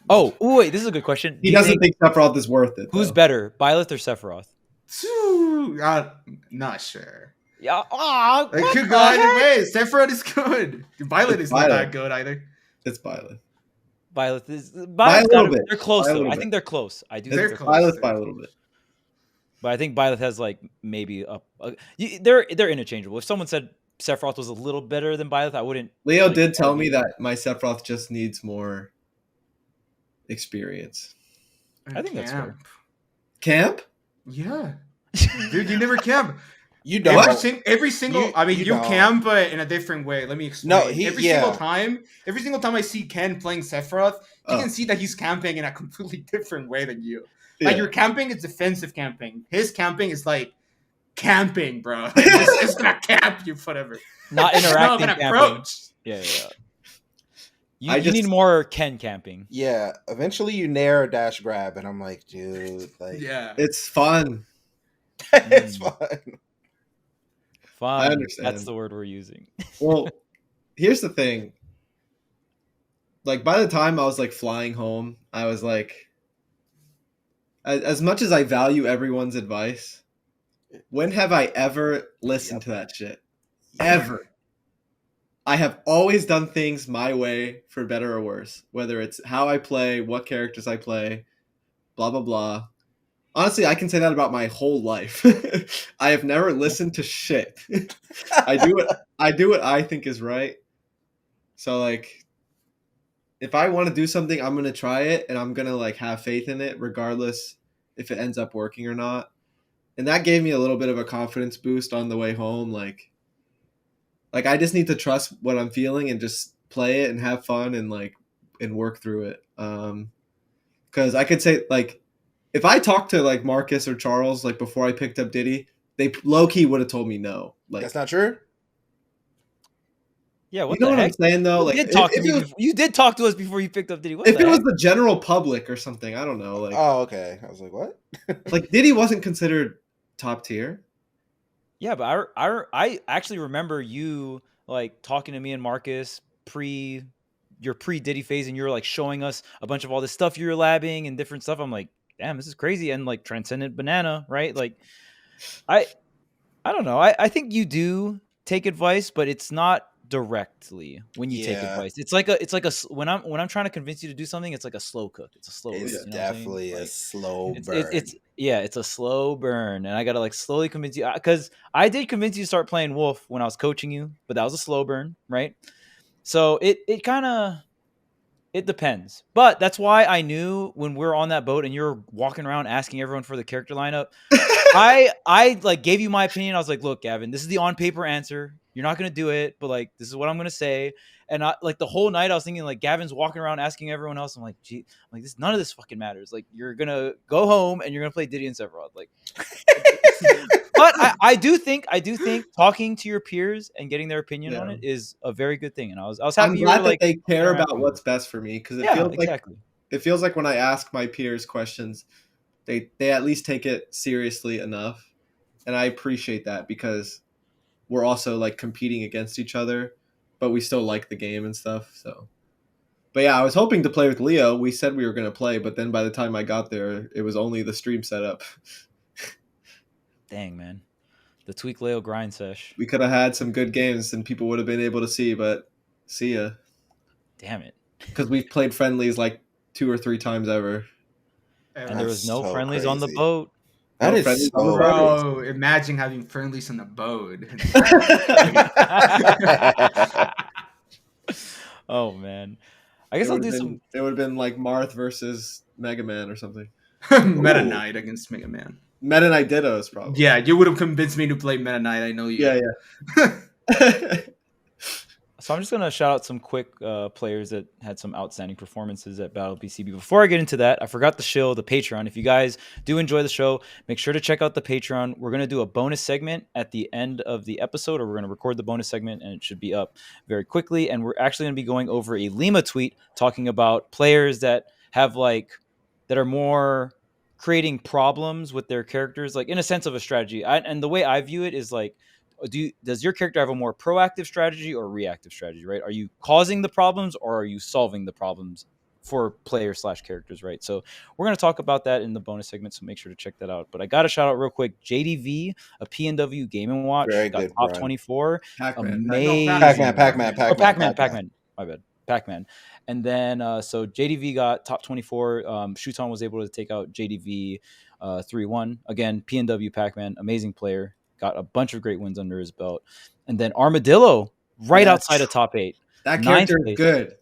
Oh, wait, this is a good question. He doesn't think Sephiroth is worth it. Who's though. better, Byleth or Sephiroth? Not sure. Yeah. It could go either way. Sephiroth is good. Byleth is not that good either. It's Byleth. Byleth is By a little bit. They're close By a though. little I bit. think they're close. I do. They're think close. Byleth by a little bit. But I think Byleth has like maybe they're interchangeable. If someone said Sephiroth was a little better than Byleth, I wouldn't. Leo like, did tell argue me that. that my Sephiroth just needs more experience. I think that's fair. Camp? Yeah. Dude, you never camp. You don't. Every single. I mean, you don't. camp, but in a different way. Let me explain. No, every single time I see Ken playing Sephiroth, you can see that he's camping in a completely different way than you. Like your camping is defensive camping. His camping is like camping, bro. It's gonna camp you, whatever. Not interacting. Not gonna camping. approach. Yeah. You need more Ken camping. Yeah, eventually you nair a dash grab, and I'm like, dude, like, Yeah, it's fun. it's fun. Fun. I understand. That's the word we're using. Well, here's the thing. Like, by the time I was like flying home, I was like, as much as I value everyone's advice, when have I ever listened to that shit? Ever. I have always done things my way, for better or worse. Whether it's how I play, what characters I play, blah, blah, blah. Honestly, I can say that about my whole life. I have never listened to shit. I do what I think is right. So, like, if I want to do something, I'm going to try it, and I'm going to, like, have faith in it, regardless if it ends up working or not. And that gave me a little bit of a confidence boost on the way home. Like I just need to trust what I'm feeling and just play it and have fun and work through it. Because I could say, like, if I talked to like Marcus or Charles like before I picked up Diddy, they low key would have told me no. Like, that's not true. Yeah, what you know the what heck? I'm saying though? Like, You did talk to us before you picked up Diddy. What if the it was heck? the general public or something, I don't know. Like, Oh, okay. I was like, what? like Diddy wasn't considered top tier. Yeah, but I actually remember you like talking to me and Marcus your pre-Diddy phase, and you were like showing us a bunch of all this stuff you were labbing and different stuff. I'm like, damn, this is crazy. And like Transcendent Banana, right? Like, I don't know. I think you do take advice, but it's not directly when you take advice. It's like when I'm trying to convince you to do something, it's like a slow cook. It's a slow. It's you know definitely a slow burn. It's a slow burn, and I gotta like slowly convince you, because I did convince you to start playing Wolf when I was coaching you, but that was a slow burn, right? So it kind of depends, but that's why I knew when we were on that boat and you're walking around asking everyone for the character lineup. I like gave you my opinion. I was like, look, Gavin, this is the on paper answer. You're not gonna do it, but like this is what I'm gonna say. And I like the whole night I was thinking like Gavin's walking around asking everyone else. I'm like, gee, none of this fucking matters. Like you're gonna go home and you're gonna play Diddy and Sephiroth. Like, but I do think talking to your peers and getting their opinion on it is a very good thing. And I was happy. I'm glad that like they care about what's best for me, because it feels like when I ask my peers questions, they at least take it seriously enough, and I appreciate that, because we're also like competing against each other, but we still like the game and stuff. So, but yeah, I was hoping to play with Leo. We said we were going to play, but then by the time I got there, it was only the stream setup. Dang, man, the Tweek Leo grind sesh. We could have had some good games and people would have been able to see, but see ya. Damn it, because we've played friendlies like 2 or 3 times ever. And there was no friendlies on the boat. That is so bro. Imagine having friendlies on the boat. Oh man, I guess I'll do some. It would have been like Marth versus Mega Man or something. Meta Knight against Mega Man. Meta Knight Dittos, probably. Yeah, you would have convinced me to play Meta Knight. I know you. Yeah. So I'm just going to shout out some quick players that had some outstanding performances at BoBC. Before I get into that, I forgot to show the Patreon. If you guys do enjoy the show, make sure to check out the Patreon. We're going to do a bonus segment at the end of the episode, or we're going to record the bonus segment, and it should be up very quickly. And we're actually going to be going over a Lima tweet talking about players that have that are more creating problems with their characters, like in a sense of a strategy. And the way I view it is like, does your character have a more proactive strategy or reactive strategy, right? Are you causing the problems or are you solving the problems for player/characters, right? So we're going to talk about that in the bonus segment, so make sure to check that out. But I got to shout out real quick JDV, a PNW Game & Watch, Very got good top run. 24. Pac-Man. Amazing. Pac-Man. My bad. Pac-Man. And then, so JDV got top 24. Shuton was able to take out JDV 3-1. Again, PNW Pac-Man, amazing player. Got a bunch of great wins under his belt. And then Armadillo, right outside of top 8. That Ninth character is place. good.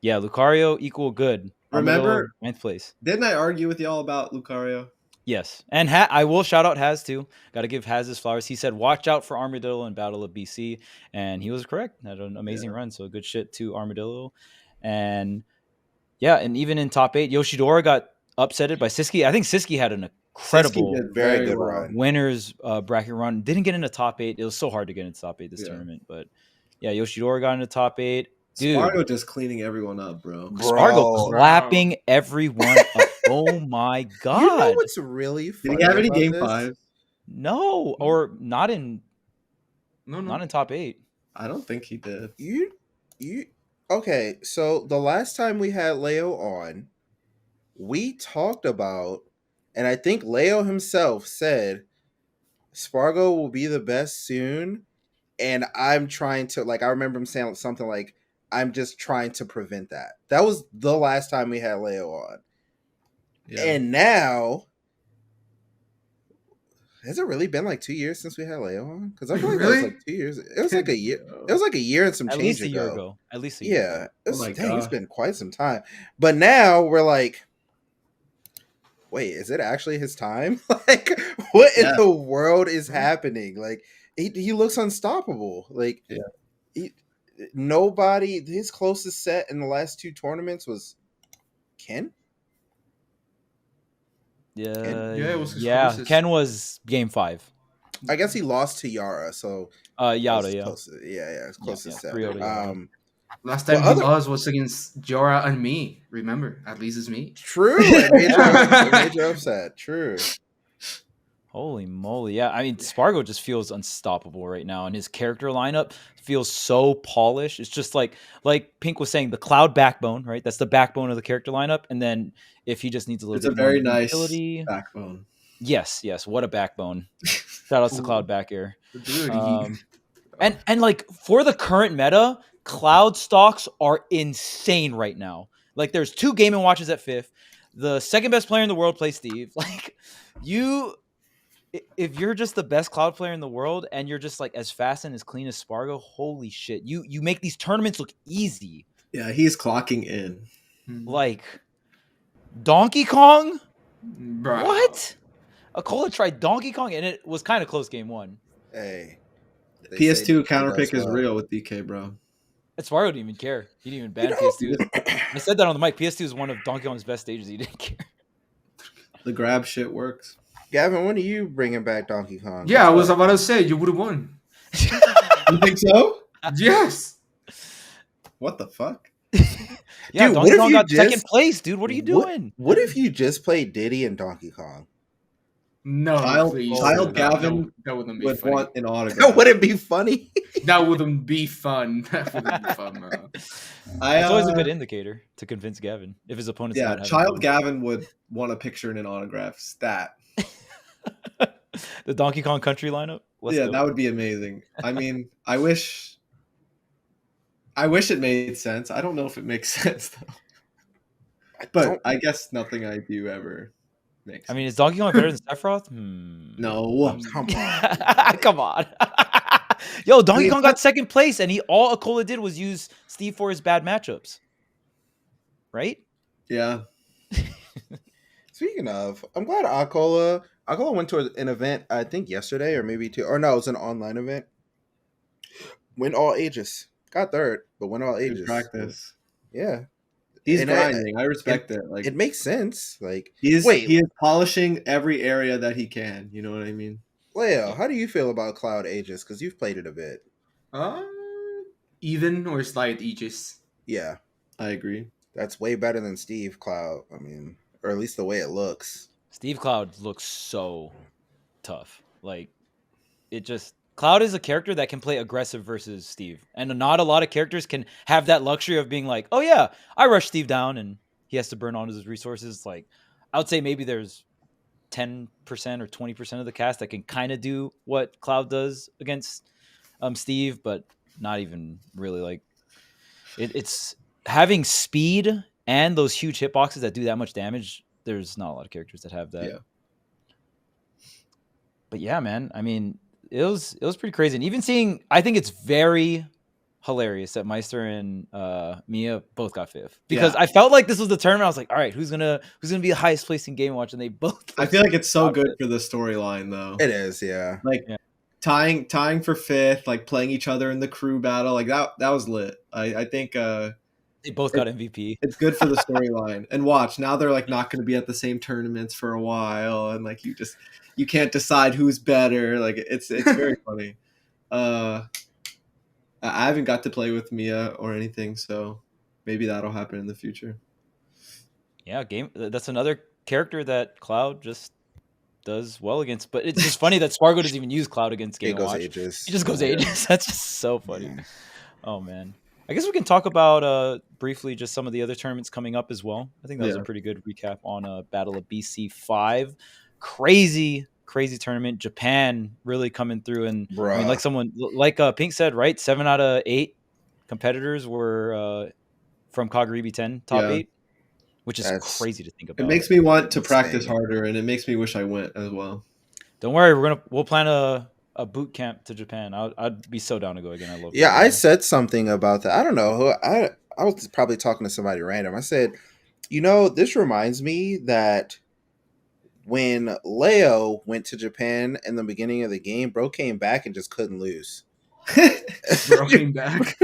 Yeah, Lucario equal good. Remember, Armadillo, 9th place. Didn't I argue with y'all about Lucario? Yes. And I will shout out Haz too. Got to give Haz his flowers. He said, watch out for Armadillo in Battle of BC. And he was correct. Had an amazing run. So good shit to Armadillo. And yeah, and even in top 8, Yoshidora got upsetted by Sisqui. I think Sisqui had an incredible Very good run. winners bracket run. Didn't get into top 8. It was so hard to get into top 8 this tournament. But yeah, Yoshidora got into top 8. Dude, Spargo just cleaning everyone up, bro. Spargo clapping everyone up. Oh my god! You know what's really funny? Did he have any about game this? 5? No, or not in No. not in top 8. I don't think he did. You okay? So the last time we had Leo on, we talked about, and I think Leo himself said, Spargo will be the best soon, and I'm trying to I remember him saying something like, I'm just trying to prevent that. That was the last time we had Leo on. Yeah. And now, has it really been 2 years since we had Leo on? Because I feel like Really? that was 2 years. It was like a year. It was like a year and some At change least a year ago. At least a year ago. Yeah. It's, Oh my dang, it's God. been quite some time. But now we're like, wait, is it actually his time? What in the world is happening? He looks unstoppable. Nobody, his closest set in the last 2 tournaments was Ken. Yeah, Yeah, it was his yeah. closest. Ken was game 5. I guess he lost to Yara, so Yada, yeah. it's closest set. 3-0 to Yara. Last time Well, he lost was against Jora and me. Remember? At least it's me. True, it made you upset. True. Holy moly. Yeah, I mean, Spargo just feels unstoppable right now, and his character lineup feels so polished. It's just like Pink was saying, the Cloud backbone, right? That's the backbone of the character lineup. And then if he just needs a little It's bit a very more nice utility. backbone. Yes, what a backbone. Shout outs to Cloud back air. Dude, And for the current meta, Cloud stocks are insane right now. There's 2 Game & Watches at 5th. The second best player in the world plays Steve. If you're just the best Cloud player in the world and you're just as fast and as clean as Spargo, holy shit. You make these tournaments look easy. Yeah, he's clocking in. Donkey Kong? Bro. What? Akola tried Donkey Kong and it was kind of close game 1. Hey, PS2 counterpick is real with DK, bro. And Spargo didn't even care. He didn't even ban PS2. I said that on the mic. PS2 is one of Donkey Kong's best stages. He didn't care. The grab shit works. Gavin, when are you bringing back Donkey Kong? Yeah, I was about to say you would have won. You think so? Yes. What the fuck? Yeah, Dude, Donkey Kong got second place, dude. What are you doing? What if you just played Diddy and Donkey Kong? No, please. Child Gavin that wouldn't be would funny. want an autograph. That wouldn't be funny. That wouldn't be fun. That wouldn't be fun, bro. It's always a good indicator to convince Gavin if his opponent's not having Child fun. Gavin would want a picture in an autograph stat. The Donkey Kong Country lineup. Let's go. That would be amazing. I mean, I wish it made sense. I don't know if it makes sense though. But I guess nothing I do ever makes sense. I mean, is Donkey Kong better than Sephiroth? No. Come on. Come on. Yo, Donkey Kong got second place, and all Akola did was use Steve for his bad matchups. Right? Yeah. Speaking of, I'm glad Akola went to an event, I think yesterday or maybe 2, or no, it was an online event. Went all ages. Got third, but went all ages. Good practice. Yeah. He's And grinding. I respect it. It makes sense. He is polishing every area that he can. You know what I mean? Leo, how do you feel about Cloud Aegis? Because you've played it a bit. Even or slight Aegis. Yeah, I agree. that's way better than Steve Cloud. I mean, or at least the way it looks. Steve Cloud looks so tough. Cloud is a character that can play aggressive versus Steve, and not a lot of characters can have that luxury of being like, oh yeah, I rush Steve down and he has to burn all his resources. Like, I would say maybe there's 10% or 20% of the cast that can kind of do what Cloud does against Steve, but not even really. Like, it's having speed and those huge hitboxes that do that much damage. There's not a lot of characters that have that. Yeah. But yeah, man, I mean, it was pretty crazy. And even seeing, I think it's very hilarious that Maister and Miya both got fifth, because I felt like this was the tournament. I was like, all right, who's gonna be the highest place in Game Watch? And they both. I feel like it's so good for the storyline, though. It is, yeah. Like tying for fifth, like playing each other in the crew battle, like that was lit. I think they both got MVP. It's good for the storyline. And watch, now they're like not going to be at the same tournaments for a while, and like you can't decide who's better. Like it's very funny. I haven't got to play with Miya or anything, so maybe that'll happen in the future. Yeah, that's another character that Cloud just does well against. But it's just funny that Spargo doesn't even use Cloud against Game Watch. Aegis. He just goes Aegis. That's just so funny. Yeah. Oh man. I guess we can talk about briefly just some of the other tournaments coming up as well. I think that was a pretty good recap on Battle of BC5. Crazy tournament. Japan really coming through, and I mean, like Pink said, right? 7 out of 8 competitors were from Kagaribi 10 top 8, which is crazy to think about. It makes me want to practice harder, and it makes me wish I went as well. Don't worry, we'll plan a boot camp to Japan. I'd be so down to go again. I love. Yeah, I said something about that. I don't know. I was probably talking to somebody random. I said, this reminds me that when Leo went to Japan in the beginning of the game, bro came back and just couldn't lose. Bro came back.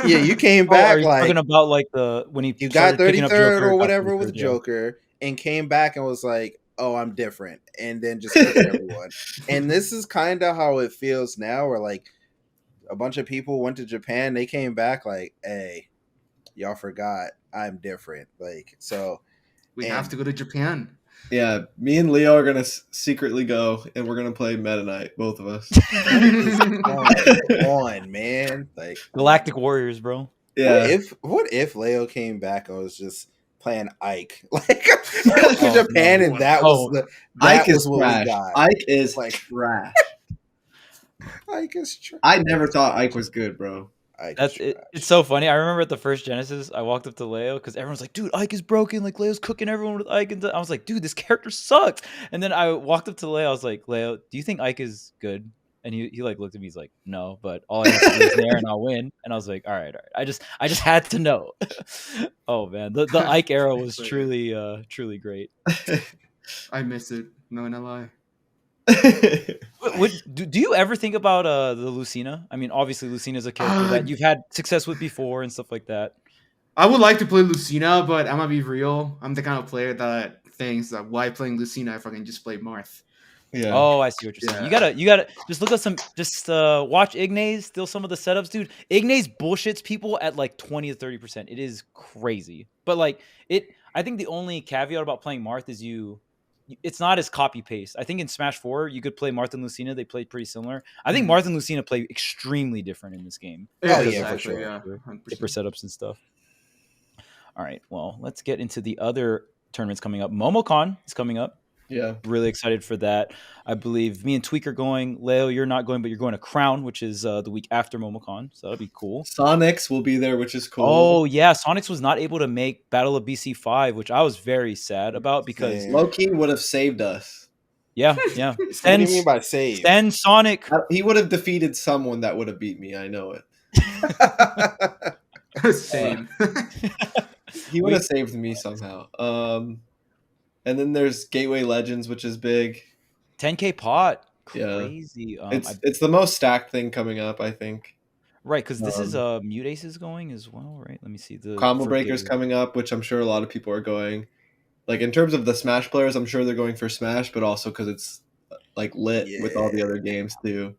Yeah, you came back. Are you talking about like when you got 33rd or whatever with Joker, and came back and was like, oh, I'm different, and then just cooked everyone. And this is kind of how it feels now, where like a bunch of people went to Japan, they came back like, hey, y'all forgot I'm different. Like, so we have to go to Japan. Yeah, me and Leo are gonna secretly go, and we're gonna play Meta Knight, both of us. on, man, like Galactic Warriors, bro. Yeah. What if Leo came back and was just playing Ike, like to Japan, and that was Ike is what we got. Ike is like trash. Ike is trash. I never thought Ike was good, bro. It's so funny. I remember at the first Genesis, I walked up to Leo because everyone's like, dude, Ike is broken. Like, Leo's cooking everyone with Ike. And I was like, dude, this character sucks. And then I walked up to Leo. I was like, Leo, do you think Ike is good? And he like looked at me. He's like, no, but all I have to do is nair and I'll win. And I was like, all right. I just had to know. Oh man, the Ike era was truly great. I miss it. No, not lie. Do you ever think about the Lucina? I mean, obviously Lucina is a character that you've had success with before and stuff like that. I would like to play Lucina, but I'm gonna be real. I'm the kind of player that thinks that why playing Lucina if I can just play Marth. Yeah. Oh, I see what you're saying. You gotta just look at watch Ignace, steal some of the setups, dude. Ignace bullshits people at like 20 to 30%. It is crazy. But like I think the only caveat about playing Marth is it's not as copy paste. I think in Smash 4 you could play Marth and Lucina. They play pretty similar. I think Marth and Lucina play extremely different in this game. Oh yeah, for sure. Yeah, different setups and stuff. All right, well, let's get into the other tournaments coming up. Momocon is coming up. Yeah, really excited for that. I believe me and Tweek are going. Leo, you're not going, but you're going to Crown, which is the week after Momocon, so that'll be cool. Sonics will be there, which is cool. Oh yeah, Sonics was not able to make Battle of BC5, which I was very sad about because Loki would have saved us. Yeah. What do you mean by save? Send Sonic. He would have defeated someone that would have beat me. I know it. Same. He would have saved me somehow. And then there's Gateway Legends, which is big. 10K pot. Crazy. Yeah. It's the most stacked thing coming up, I think. Right, because this is Mute Aces going as well, right? Let me see. The Combo Breakers coming up, which I'm sure a lot of people are going. Like, in terms of the Smash players, I'm sure they're going for Smash, but also because it's, like, lit with all the other games, too.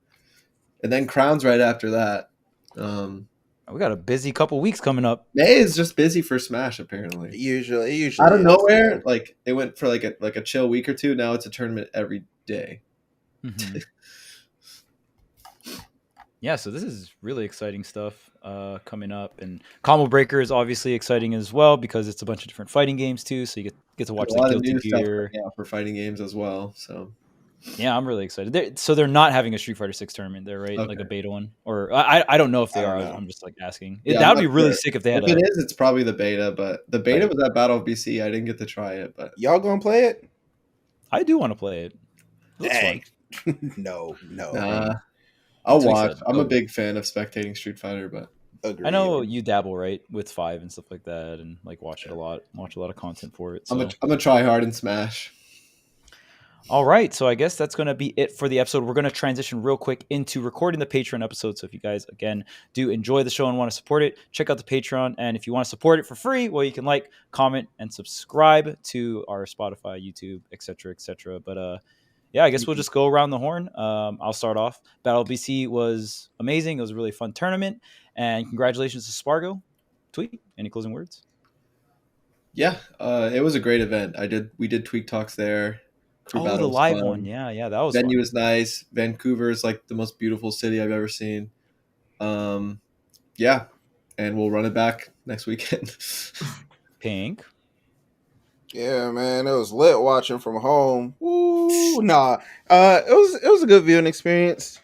And then Crown's right after that. We got a busy couple weeks coming up. May is just busy for Smash, apparently. Usually out of nowhere, like it went for like a chill week or two. Now it's a tournament every day. Mm-hmm. Yeah, so this is really exciting stuff coming up, and Combo Breaker is obviously exciting as well because it's a bunch of different fighting games too. So you get to watch A the lot of Guilty new stuff Gear. coming out for fighting games as well. So Yeah, I'm really excited. So they're not having a Street Fighter 6 tournament there, right? Like a okay. beta one, or I don't know if they I don't are. know. I'm just like asking. Yeah, That I'm would be not really sure. sick if they had If a. it is, it's probably the beta, but the beta Right. was at Battle of BC. I didn't get to try it, but Y'all gonna play it? I do want to play it. It looks fun. Dang. No. nah, I'll That's what he watch. said. I'm a Oh. big fan of spectating Street Fighter, but Agreed. I know you dabble right with 5 and stuff like that, and like watch it a lot, watch a lot of content for it. So. I'm a try hard in Smash. All right, so I guess that's going to be it for the episode. We're going to transition real quick into recording the Patreon episode. So if you guys, again, do enjoy the show and want to support it, check out the Patreon. And if you want to support it for free, well, you can like, comment, and subscribe to our Spotify, YouTube, etc., etc. But yeah, I guess we'll just go around the horn. I'll start off. Battle BC was amazing. It was a really fun tournament. And congratulations to Spargo. Tweet, any closing words? Yeah, it was a great event. We did Tweak Talks there. Crew Oh, Battle the was live fun. one. Yeah, that was Venue fun. was nice. Vancouver is like the most beautiful city I've ever seen. Yeah, and we'll run it back next weekend. Pink. Yeah, man, it was lit watching from home. Woo, nah. It was a good viewing experience.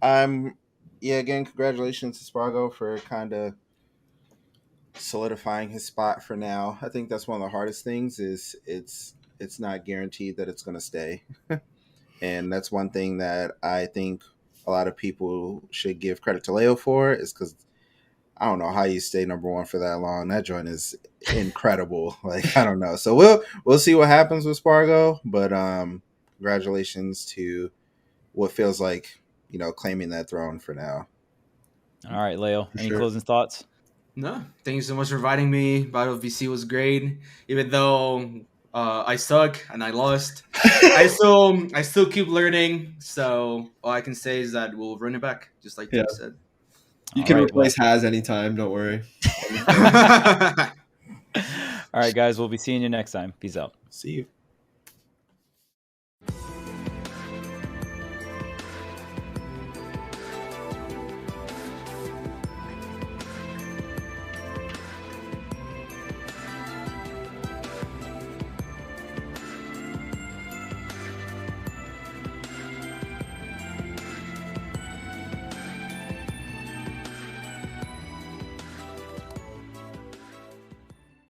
Again, congratulations to Spargo for kind of solidifying his spot for now. I think that's one of the hardest things is it's not guaranteed that it's going to stay. And that's one thing that I think a lot of people should give credit to Leo for is because I don't know how you stay number one for that long. That joint is incredible. Like I don't know. So we'll see what happens with Spargo, but congratulations to what feels like claiming that throne for now. All right, Leo. Any sure. closing thoughts? No, thank you so much for inviting me. Battle of VC was great, even though I suck and I lost. I still keep learning. So all I can say is that we'll run it back, just like Yeah. Tim said. You All can right, replace Haz anytime. Don't worry. All right, guys. We'll be seeing you next time. Peace out. See you.